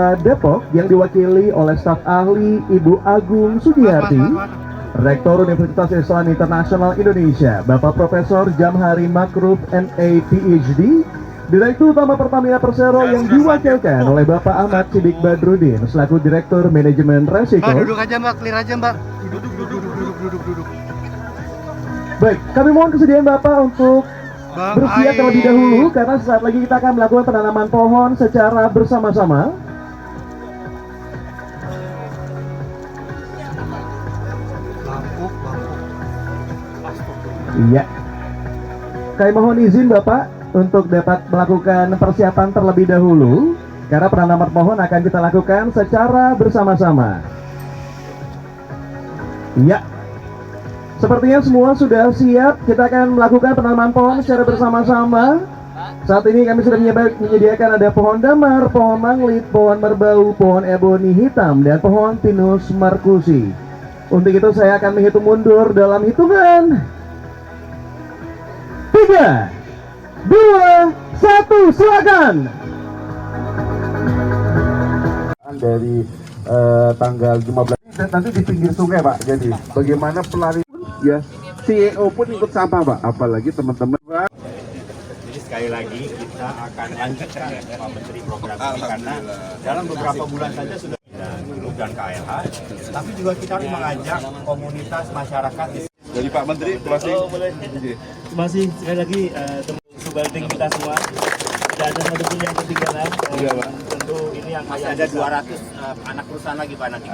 Kota Depok yang diwakili oleh staf ahli Ibu Agung Sugiyarti, Rektor Universitas Islam Internasional Indonesia, Bapak Profesor Jamhari Makruf MA PhD, Direktur Utama Pertamina Persero yang diwakilkan oleh Bapak Ahmad Sidik Badrudin selaku Direktur Manajemen Resiko. Mbak, duduk aja Mbak, clear aja Mbak. Duduk. Baik, kami mohon kesediaan Bapak untuk bersiap terlebih dahulu karena saat lagi kita akan melakukan penanaman pohon secara bersama-sama. Iya. Kami mohon izin Bapak untuk dapat melakukan persiapan terlebih dahulu karena penanaman pohon akan kita lakukan secara bersama-sama. Iya. Sepertinya semua sudah siap, kita akan melakukan penanaman pohon secara bersama-sama. Saat ini kami sudah menyediakan ada pohon damar, pohon manglit, pohon merbau, pohon eboni hitam, dan pohon pinus markusi. Untuk itu saya akan menghitung mundur dalam hitungan 3, 2, 1, silakan. Dari tanggal 15 dan nanti di pinggir sungai Pak. Jadi bagaimana pelari ya CEO pun ikut sama Pak, apalagi teman-teman Pak. Jadi sekali lagi kita akan lanjutkan Pak Menteri program ini karena dalam beberapa bulan saja sudah grup dan KLH, tapi juga kita harus mengajak komunitas masyarakat. Dari Pak Menteri masih. Terima kasih sekali lagi teman-teman subalding kita semua. Tidak ada satupun yang ketinggalan. Iya Pak. Tentu ini yang Masih ada 200 anak perusahaan lagi Pak nanti.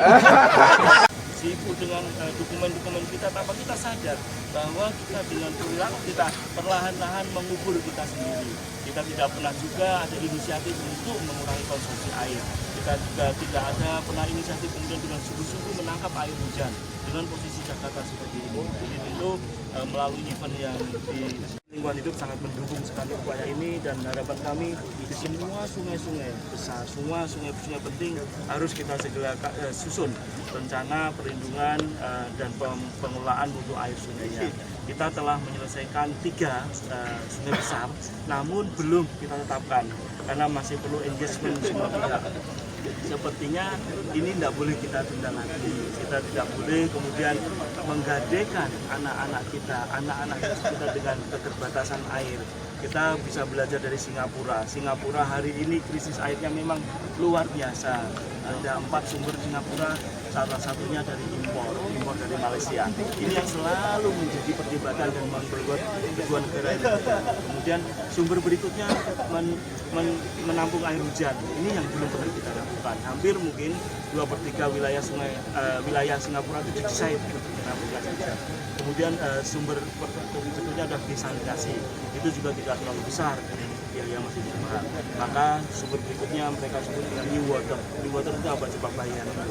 sibuk dengan dokumen-dokumen kita tanpa kita sadar bahwa kita dengan perilaku kita perlahan-lahan mengubur kita sendiri. Kita tidak pernah juga ada inisiatif untuk mengurangi konsumsi air. Kita juga tidak ada pernah inisiatif kemudian dengan sungguh-sungguh menangkap air hujan dengan posisi Jakarta seperti ini. Jadi tentu melalui event yang di lingkungan hidup sangat mendukung sekali upaya ini, dan harapan kami di semua sungai-sungai besar, semua sungai-sungai penting harus kita segera susun rencana perlindungan dan pengelolaan mutu air sungainya. Kita telah menyelesaikan 3 sungai besar, namun belum kita tetapkan karena masih perlu engagement semua pihak. Sepertinya ini tidak boleh kita tunda lagi. Kita tidak boleh kemudian menggadekan anak-anak kita dengan keterbatasan air. Kita bisa belajar dari Singapura. Singapura hari ini krisis airnya memang luar biasa. Ada 4 sumber Singapura, salah satunya dari impor dari Malaysia. Ini yang selalu menjadi perdebatan dan membuat kedua negara ini. Kemudian sumber berikutnya menampung air hujan. Ini yang belum pernah kita lakukan. Hampir mungkin 2/3 wilayah Singapura itu desain untuk menampung air hujan. Kemudian sumber berikutnya adalah desalinasi. Itu juga tidak terlalu besar dari biaya masih mahal. Maka sumber berikutnya mereka sebut dengan new water. New water itu apa? Coba bayangkan.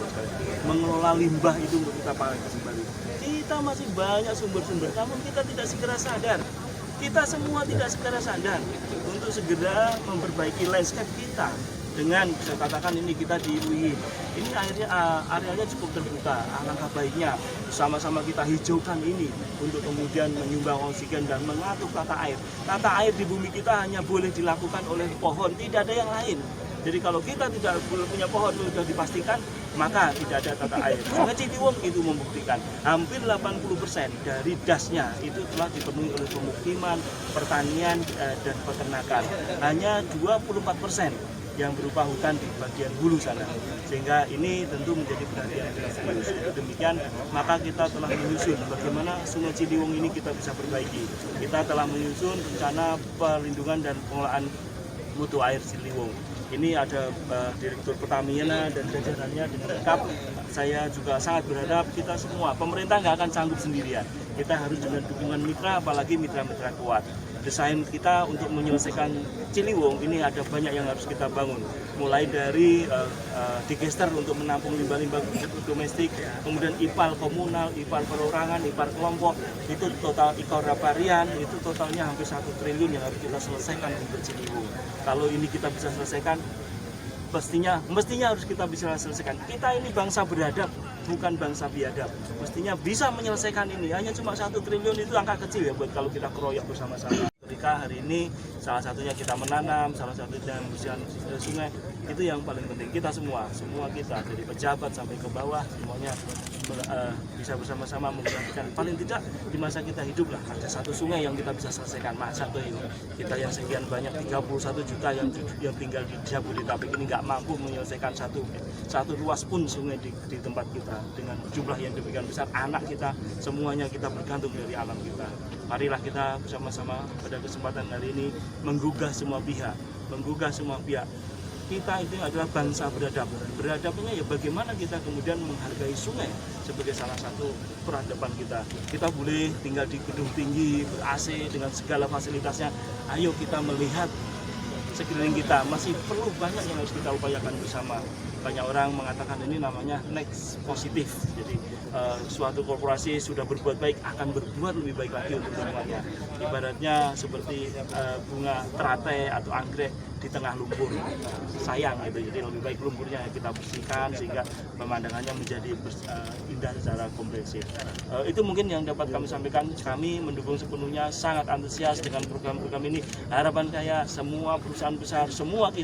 Mengelola limbah itu untuk kita pakai kembali. Kita masih banyak sumber-sumber, namun kita tidak segera sadar. Kita semua tidak segera sadar untuk segera memperbaiki landscape kita. Dengan saya katakan ini kita di UI, ini areanya cukup terbuka. Alangkah baiknya sama-sama kita hijaukan ini untuk kemudian menyumbang oksigen dan mengatur tata air. Tata air di bumi kita hanya boleh dilakukan oleh pohon, tidak ada yang lain. Jadi kalau kita tidak punya pohon sudah dipastikan, maka tidak ada tata air. Sungai Ciliwung itu membuktikan hampir 80% dari dasnya itu telah dipenuhi oleh pemukiman, pertanian, dan peternakan. Hanya 24% yang berupa hutan di bagian hulu sana, sehingga ini tentu menjadi perhatian yang serius. Demikian maka kita telah menyusun bagaimana Sungai Ciliwung ini kita bisa perbaiki. Kita telah menyusun rencana perlindungan dan pengelolaan mutu air Ciliwung. Ini ada Direktur Pertamina dan jajarannya dengan lengkap. Saya juga sangat berharap kita semua, pemerintah nggak akan sanggup sendirian. Kita harus dengan dukungan mitra, apalagi mitra-mitra kuat. Desain kita untuk menyelesaikan Ciliwung ini ada banyak yang harus kita bangun, mulai dari digester untuk menampung limbah-limbah domestik, kemudian IPAL komunal, IPAL perorangan, IPAL kelompok, itu total IKOR raparian, itu totalnya hampir 1 triliun yang harus kita selesaikan untuk Ciliwung. Kalau ini kita bisa selesaikan, mestinya harus kita bisa selesaikan. Kita ini bangsa beradab, bukan bangsa biadab. Mestinya bisa menyelesaikan ini. Hanya cuma 1 triliun itu angka kecil ya buat kalau kita keroyok bersama-sama. Ketika hari ini salah satunya kita menanam, salah satunya membersihkan sungai. Itu yang paling penting, kita semua kita dari pejabat sampai ke bawah semuanya bisa bersama-sama memperhatikan, paling tidak di masa kita hidup lah ada satu sungai yang kita bisa selesaikan. Satu ini kita yang sekian banyak 31 juta yang tinggal di Jabodetabek ini nggak mampu menyelesaikan satu ruas pun sungai di tempat kita dengan jumlah yang demikian besar. Anak kita semuanya kita bergantung dari alam kita. Marilah kita bersama-sama pada kesempatan hari ini menggugah semua pihak. Kita itu adalah bangsa beradab. Beradabnya ya bagaimana kita kemudian menghargai sungai sebagai salah satu peradaban kita. Kita boleh tinggal di gedung tinggi, ber-AC dengan segala fasilitasnya. Ayo kita melihat sekeliling kita, masih perlu banyak yang harus kita upayakan bersama. Banyak orang mengatakan ini namanya next positif. Jadi suatu korporasi sudah berbuat baik akan berbuat lebih baik lagi untuk lingkungannya. Ibaratnya seperti bunga teratai atau anggrek di tengah lumpur, sayang gitu. Jadi lebih baik lumpurnya kita bersihkan sehingga pemandangannya menjadi indah secara komprehensif. Itu mungkin yang dapat kami sampaikan. Kami mendukung sepenuhnya, sangat antusias dengan program-program ini. Harapan saya semua perusahaan besar, semua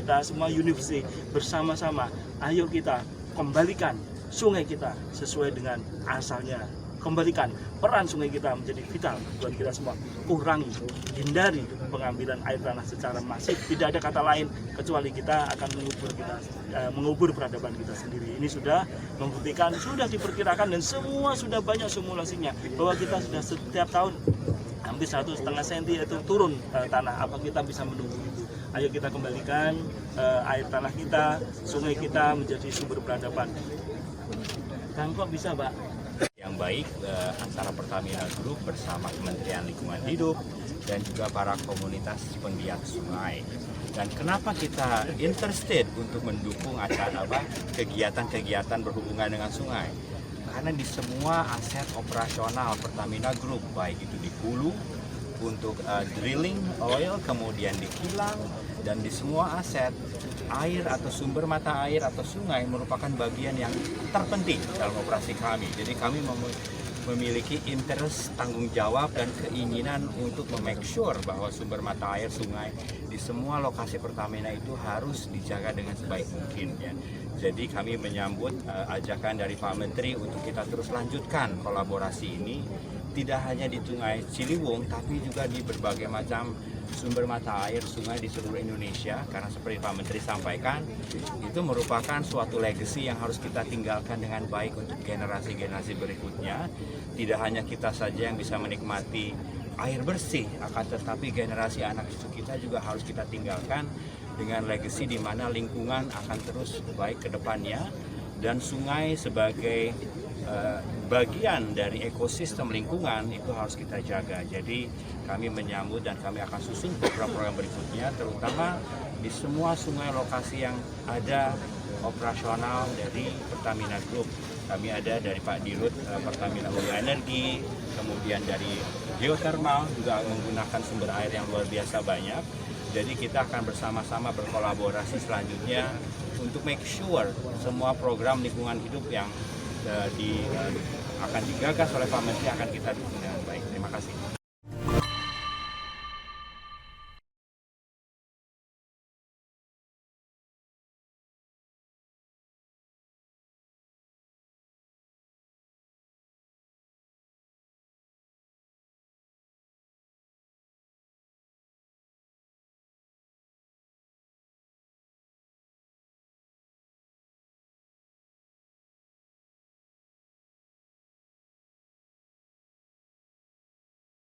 universitas bersama-sama, ayo kita kembalikan sungai kita sesuai dengan asalnya. Kembalikan peran sungai kita menjadi vital buat kita semua. Kurangi, hindari pengambilan air tanah secara masif. Tidak ada kata lain kecuali kita akan mengubur peradaban kita sendiri. Ini sudah membuktikan, sudah diperkirakan dan semua sudah banyak simulasinya bahwa kita sudah setiap tahun hampir 1,5 cm itu turun tanah. Apa kita bisa menunggu itu? Ayo kita kembalikan air tanah kita, sungai kita menjadi sumber peradaban. Dan kok bisa, Pak? Yang baik antara Pertamina Group bersama Kementerian Lingkungan Hidup dan juga para komunitas penggiat sungai. Dan kenapa kita interested untuk mendukung kegiatan-kegiatan berhubungan dengan sungai? Karena di semua aset operasional Pertamina Group, baik itu di hulu untuk drilling oil, kemudian di kilang, dan di semua aset air atau sumber mata air atau sungai merupakan bagian yang terpenting dalam operasi kami. Jadi kami memiliki interest, tanggung jawab dan keinginan untuk make sure bahwa sumber mata air sungai di semua lokasi Pertamina itu harus dijaga dengan sebaik mungkin ya. Jadi kami menyambut ajakan dari Pak Menteri untuk kita terus lanjutkan kolaborasi ini, tidak hanya di Sungai Ciliwung tapi juga di berbagai macam sumber mata air sungai di seluruh Indonesia, karena seperti Pak Menteri sampaikan itu merupakan suatu legacy yang harus kita tinggalkan dengan baik untuk generasi-generasi berikutnya. Tidak hanya kita saja yang bisa menikmati air bersih, akan tetapi generasi anak cucu kita juga harus kita tinggalkan dengan legacy di mana lingkungan akan terus baik ke depannya dan sungai sebagai bagian dari ekosistem lingkungan itu harus kita jaga. Jadi kami menyambut dan kami akan susun program-program berikutnya, terutama di semua sungai lokasi yang ada operasional dari Pertamina Group. Kami ada dari Pak Dirut Pertamina Hulu Energi, kemudian dari geothermal juga menggunakan sumber air yang luar biasa banyak. Jadi kita akan bersama-sama berkolaborasi selanjutnya untuk make sure semua program lingkungan hidup yang akan digagas oleh Pak Menteri akan kita dukung dengan baik. Terima kasih.